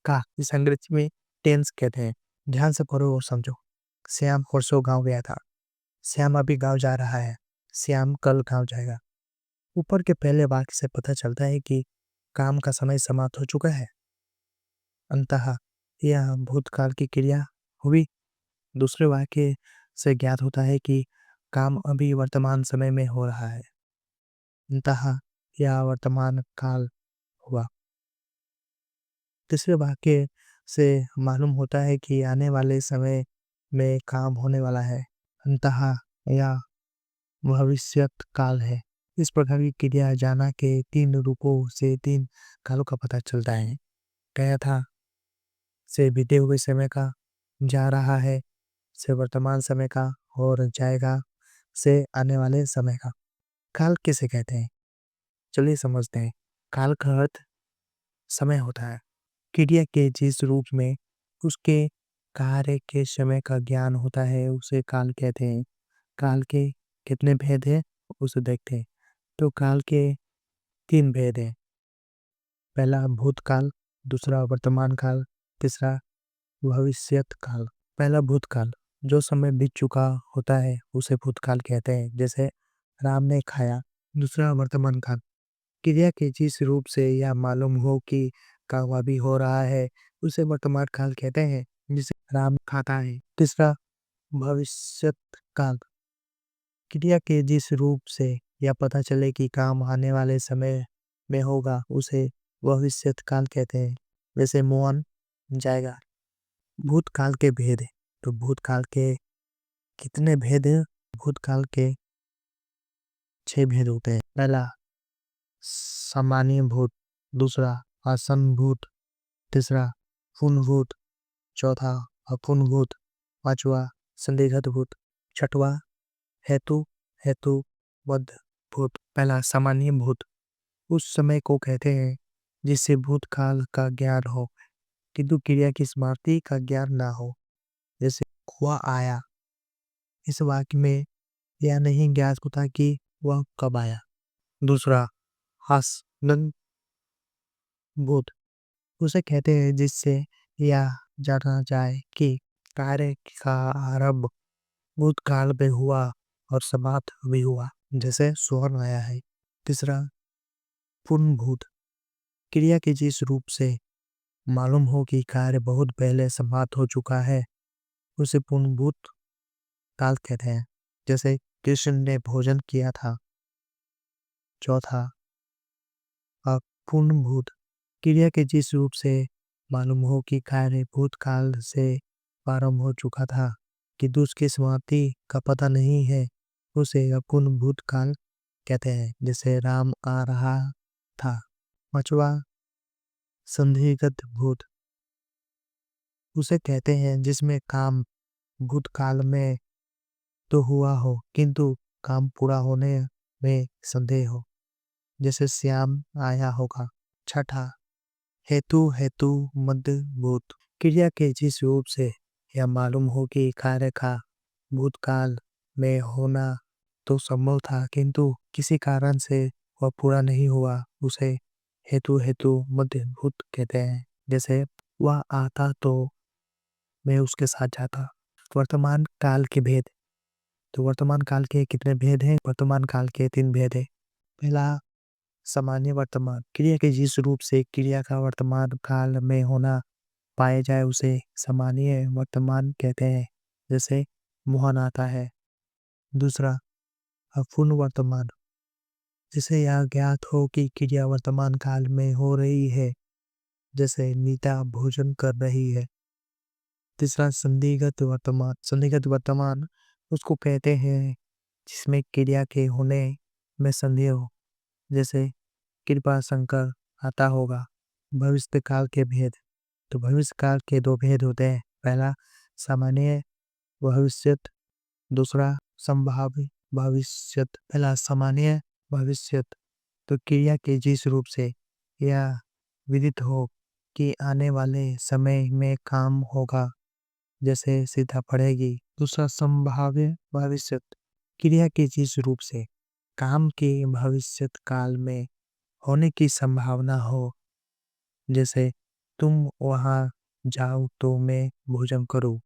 का इस अंग्रेजी में टेंस कहते हैं। ध्यान से पढ़ो और समझो। श्याम परसों गांव गया था। श्याम अभी गांव जा रहा है। श्याम कल गांव जाएगा। ऊपर के पहले वाक्य से पता चलता है कि काम का समय समाप्त हो चुका है। अंततः यह भूतकाल की क्रिया हुई। दूसरे वाक्य से ज्ञात होता है कि काम अभी वर्तमान समय में हो रहा है। अंततः यह वर्तमान काल हुआ। तीसरे वाक्य से मालूम होता है कि आने वाले समय में काम होने वाला है। अंततः यह भविष्यत काल है। इस प्रकार की क्रिया जाना के 3 रूपों से 3 कालों का पता चलता है। गया था से बीते हुए समय का, जा रहा है से वर्तमान समय का और जाएगा से आने वाले समय का। काल किसे कहते हैं? चलिए समझते हैं। काल का अर्थ समय होता है। क्रिया के जिस रूप में उसके कार्य के समय का ज्ञान होता है उसे काल कहते हैं। काल के कितने भेद हैं उसे देखते हैं। तो काल के 3 भेद हैं। पहला भूतकाल, दूसरा वर्तमान काल, तीसरा भविष्यत काल। पहला भूतकाल, जो समय बीत चुका होता है उसे भूतकाल कहते हैं, जैसे राम ने खाया। दूसरा वर्तमान काल, क्रिया के जिस रूप से यह मालूम हो कि काम अभी हो रहा है उसे वर्तमान काल कहते हैं, जिसे राम खाता है। तीसरा भविष्यत काल, क्रिया के जिस रूप से यह पता चले कि काम आने वाले समय में होगा उसे भविष्यत काल कहते हैं, जैसे मोहन जाएगा। भूतकाल के भेद हैं। तो भूतकाल के कितने भेद हैं? भूतकाल के 6 भेद होते हैं। पहला सामान्य भूत, दूसरा आसन भूत, तीसरा पूर्ण भूत, चौथा अपूर्ण भूत, पांचवा संदिग्ध भूत, छठवा हेतु हेतु बद्ध भूत। पहला सामान्य भूत, उस समय को कहते हैं जिससे भूतकाल का ज्ञान हो किंतु क्रिया की समाप्ति का ज्ञान ना हो, जैसे वह आया। इस वाक्य में यह नहीं ज्ञात होता कि वह कब आया। दूसरा हास्यन भूत, उसे कहते हैं जिससे यह जाना जाए कि कार्य का आरंभ भूतकाल में हुआ और समाप्त भी हुआ, जैसे स्वर्ण आया है। तीसरा पूर्ण भूत, क्रिया के जिस रूप से मालूम हो कि कार्य बहुत पहले समाप्त हो चुका है उसे पूर्ण भूत काल कहते हैं, जैसे कृष्ण ने भोजन किया था। चौथा अपूर्ण भूत, क्रिया के जिस रूप से मालूम हो कि कार्य भूतकाल से प्रारंभ हो चुका था किंतु उसकी समाप्ति का पता नहीं है उसे अपूर्ण भूतकाल कहते हैं, जैसे राम आ रहा था। पांचवा संदिग्ध भूत, उसे कहते हैं जिसमें काम भूतकाल में तो हुआ हो किंतु काम पूरा होने में संदेह हो, जैसे श्याम आया होगा। छठा हेतु हेतु मध्य भूत, क्रिया के जिस रूप से यह मालूम हो कि कार्य का भूतकाल में होना तो संभव था किंतु किसी कारण से वह पूरा नहीं हुआ उसे हेतु हेतु मध्य भूत कहते हैं, जैसे वह आता तो मैं उसके साथ जाता। वर्तमान काल के भेद। तो वर्तमान काल के कितने भेद हैं? वर्तमान काल के 3 भेद हैं। पहला सामान्य वर्तमान, क्रिया के जिस रूप से क्रिया का वर्तमान काल में होना पाया जाए उसे सामान्य वर्तमान कहते हैं, जैसे मोहन आता है। दूसरा अपूर्ण वर्तमान, जिसे यह ज्ञात हो कि क्रिया वर्तमान काल में हो रही है, जैसे नीता भोजन कर रही है। तीसरा संदिग्ध वर्तमान, संदिग्ध वर्तमान उसको कहते हैं जिसमें क्रिया के होने में संदेह हो, जैसे कृपा शंकर आता होगा। भविष्य काल के भेद। तो भविष्य काल के 2 भेद होते हैं। पहला सामान्य भविष्यत, दूसरा संभाव्य भविष्यत। पहला सामान्य भविष्यत, तो क्रिया के जिस रूप से यह विदित हो कि आने वाले समय में काम होगा, जैसे सीता पड़ेगी। दूसरा संभाव्य भविष्यत, क्रिया के जिस रूप से काम के भविष्यत काल में होने की संभावना हो, जैसे तुम वहाँ जाओ तो मैं भोजन करूँ।